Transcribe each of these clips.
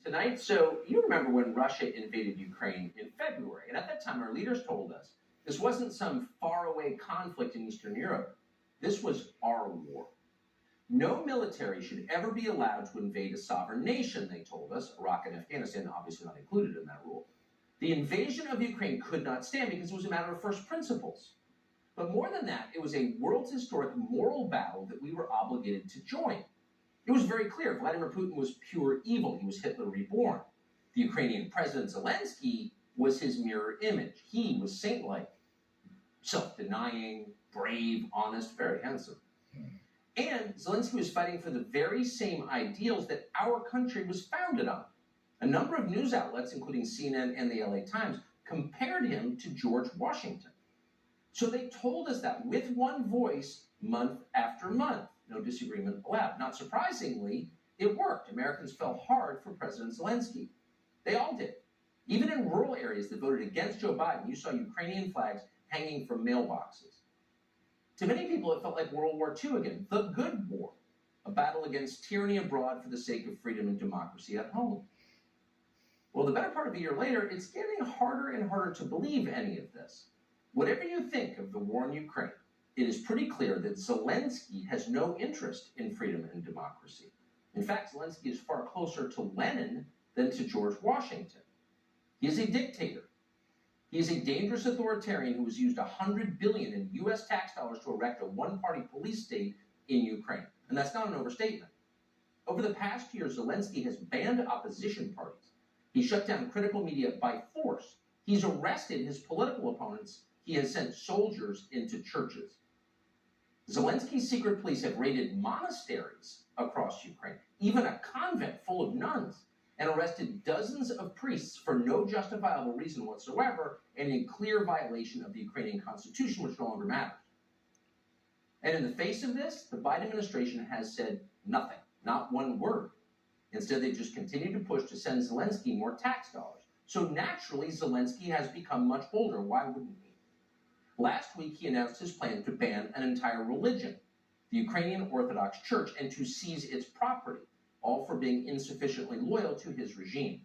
tonight. So you remember when Russia invaded Ukraine in February, and at that time our leaders told us this wasn't some faraway conflict in Eastern Europe. This was our war. No military should ever be allowed to invade a sovereign nation, they told us. Iraq and Afghanistan obviously not included in that rule. The invasion of Ukraine could not stand because it was a matter of first principles. But more than that, it was a world historic moral battle that we were obligated to join. It was very clear Vladimir Putin was pure evil. He was Hitler reborn. The Ukrainian President Salinsky was his mirror image. He was saint-like, self-denying, brave, honest, very handsome. And Zelensky was fighting for the very same ideals that our country was founded on. A number of news outlets, including CNN and the LA Times, compared him to George Washington. So they told us that with one voice, month after month. No disagreement allowed. Not surprisingly, it worked. Americans fell hard for President Zelensky. They all did. Even in rural areas that voted against Joe Biden, you saw Ukrainian flags hanging from mailboxes. To many people, it felt like World War II again, the good war, a battle against tyranny abroad for the sake of freedom and democracy at home. Well, the better part of a year later, it's getting harder and harder to believe any of this. Whatever you think of the war in Ukraine, it is pretty clear that Zelensky has no interest in freedom and democracy. In fact, Zelensky is far closer to Lenin than to George Washington. He is a dictator. He is a dangerous authoritarian who has used $100 billion in U.S. tax dollars to erect a one-party police state in Ukraine. And that's not an overstatement. Over the past year, Zelensky has banned opposition parties. He shut down critical media by force. He's arrested his political opponents. He has sent soldiers into churches. Zelensky's secret police have raided monasteries across Ukraine, even a convent full of nuns, and arrested dozens of priests for no justifiable reason whatsoever and in clear violation of the Ukrainian constitution, which no longer matters. And in the face of this, the Biden administration has said nothing, not one word. Instead, they just continue to push to send Zelensky more tax dollars. So naturally, Zelensky has become much bolder. Why wouldn't he? Last week, he announced his plan to ban an entire religion, the Ukrainian Orthodox Church, and to seize its property, all for being insufficiently loyal to his regime.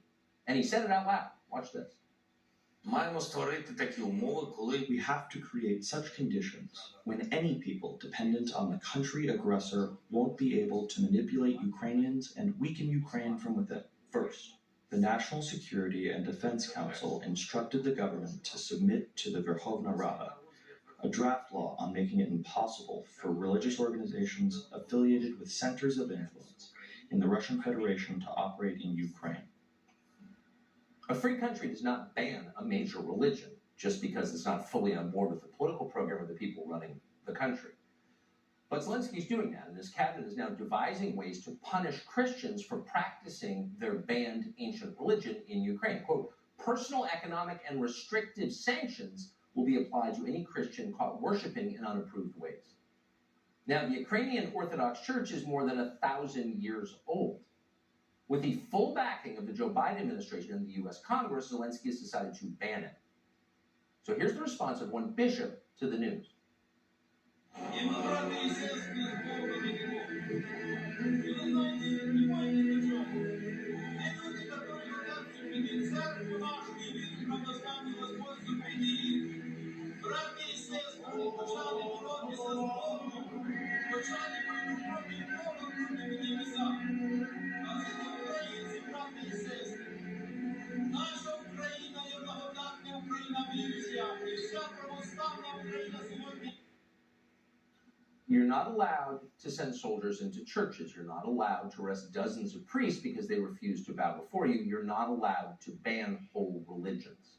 And he said it out loud. Watch this. Маємо створити такі умови, коли We have to create such conditions when any people dependent on the country aggressor won't be able to manipulate Ukrainians and weaken Ukraine from within. First, the National Security and Defense Council instructed the government to submit to the Verkhovna Rada a draft law on making it impossible for religious organizations affiliated with centers of influence in the Russian Federation to operate in Ukraine. A free country does not ban a major religion just because it's not fully on board with the political program of the people running the country. But Zelensky's doing that, and his cabinet is now devising ways to punish Christians for practicing their banned ancient religion in Ukraine. Quote, personal, economic, and restrictive sanctions will be applied to any Christian caught worshiping in unapproved ways. Now, the Ukrainian Orthodox Church is more than 1,000 years old. With the full backing of the Joe Biden administration and the U.S. Congress, Zelensky has decided to ban it. So here's the response of one bishop to the news. You're not allowed to send soldiers into churches. You're not allowed to arrest dozens of priests because they refuse to bow before you. You're not allowed to ban whole religions.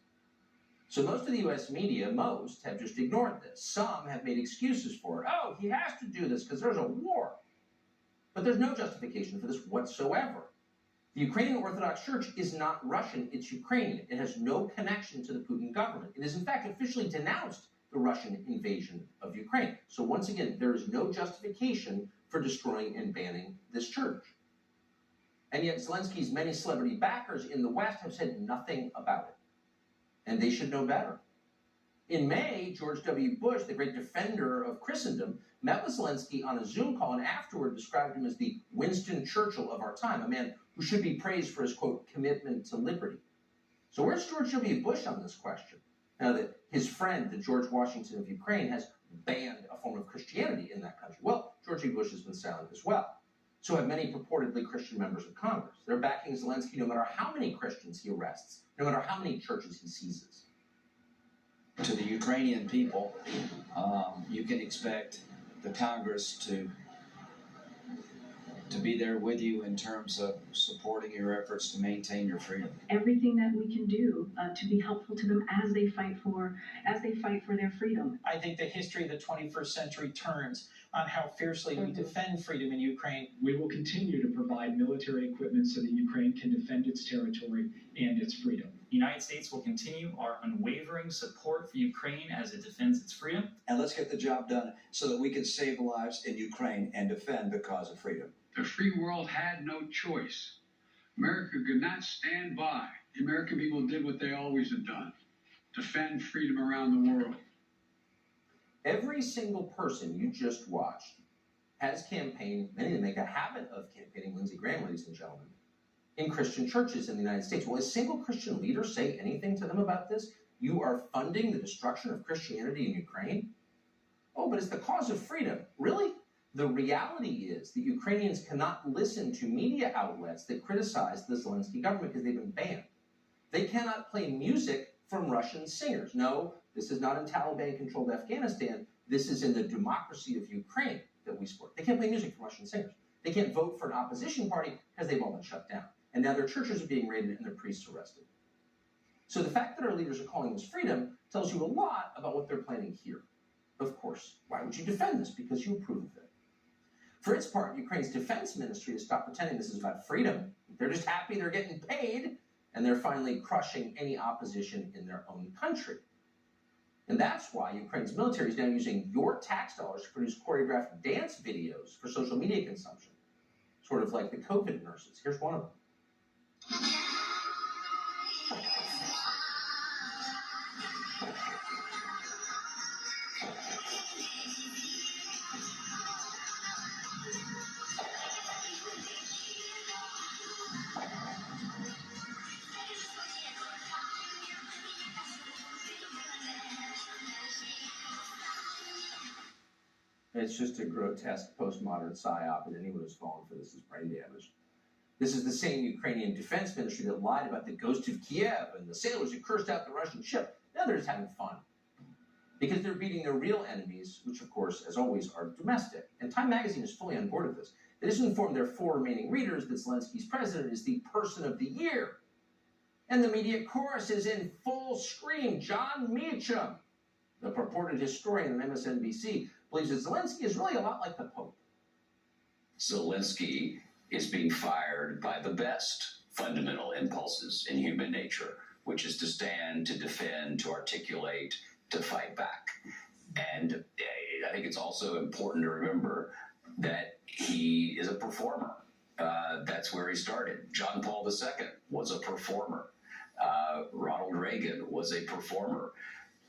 So most of the U.S. media, most, have just ignored this. Some have made excuses for it. Oh, he has to do this because there's a war. But there's no justification for this whatsoever. The Ukrainian Orthodox Church is not Russian, it's Ukrainian. It has no connection to the Putin government. It has in fact officially denounced the Russian invasion of Ukraine. So once again, there is no justification for destroying and banning this church. And yet Zelensky's many celebrity backers in the West have said nothing about it. And they should know better. In May, George W. Bush, the great defender of Christendom, met with Zelensky on a Zoom call and afterward described him as the Winston Churchill of our time, a man who should be praised for his, quote, commitment to liberty. So where's George W. Bush on this question, now that his friend, the George Washington of Ukraine, has banned a form of Christianity in that country? Well, George W. Bush has been silent as well. So have many purportedly Christian members of Congress. They're backing Zelensky no matter how many Christians he arrests, no matter how many churches he seizes. To the Ukrainian people, you can expect the Congress to be there with you in terms of supporting your efforts to maintain your freedom. Everything that we can do to be helpful to them as they fight for their freedom. I think the history of the 21st century turns on how fiercely we defend freedom in Ukraine. We will continue to provide military equipment so that Ukraine can defend its territory and its freedom. The United States will continue our unwavering support for Ukraine as it defends its freedom. And let's get the job done so that we can save lives in Ukraine and defend the cause of freedom. The free world had no choice. America could not stand by. The American people did what they always have done: defend freedom around the world. Every single person you just watched has campaigned, many of them make a habit of campaigning, Lindsey Graham, ladies and gentlemen, in Christian churches in the United States. Will a single Christian leader say anything to them about this? You are funding the destruction of Christianity in Ukraine? Oh, but it's the cause of freedom. Really? The reality is that Ukrainians cannot listen to media outlets that criticize the Salinsky government because they've been banned. They cannot play music from Russian singers. No, this is not in Taliban-controlled Afghanistan. This is in the democracy of Ukraine that we support. They can't play music from Russian singers. They can't vote for an opposition party because they've all been shut down. And now their churches are being raided and their priests arrested. So the fact that our leaders are calling this freedom tells you a lot about what they're planning here. Of course, why would you defend this? Because you approve of it. For its part, Ukraine's defense ministry has stopped pretending this is about freedom. They're just happy they're getting paid, and they're finally crushing any opposition in their own country. And that's why Ukraine's military is now using your tax dollars to produce choreographed dance videos for social media consumption, sort of like the COVID nurses. Here's one of them. It's just a grotesque postmodern psyop, and anyone who's fallen for this is brain damaged. This is the same Ukrainian defense ministry that lied about the ghost of Kiev and the sailors who cursed out the Russian ship. Now they're just having fun. Because they're beating their real enemies, which of course, as always, are domestic. And Time magazine is fully on board with this. They just informed their 4 remaining readers that Zelensky's president is the person of the year. And the media chorus is in full scream. John Meacham, the purported historian on MSNBC, believes that Zelensky is really a lot like the Pope. Zelensky is being fired by the best fundamental impulses in human nature, which is to stand, to defend, to articulate, to fight back. And I think it's also important to remember that he is a performer. That's where he started. John Paul II was a performer. Ronald Reagan was a performer.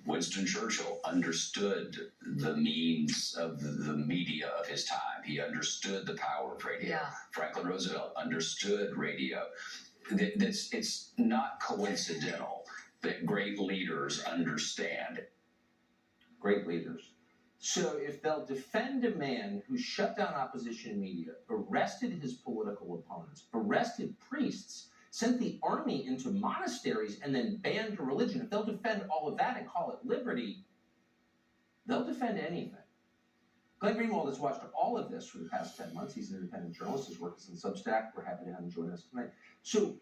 Winston Churchill understood the means of the media of his time. He understood the power of radio. Yeah. Franklin Roosevelt understood radio. It's not coincidental that great leaders understand. Great leaders. So if they'll defend a man who shut down opposition media, arrested his political opponents, arrested priests, sent the army into monasteries, and then banned religion, if they'll defend all of that and call it liberty, they'll defend anything. Glenn Greenwald has watched all of this for the past 10 months. He's an independent journalist. His work is in Substack. We're happy to have him join us tonight. So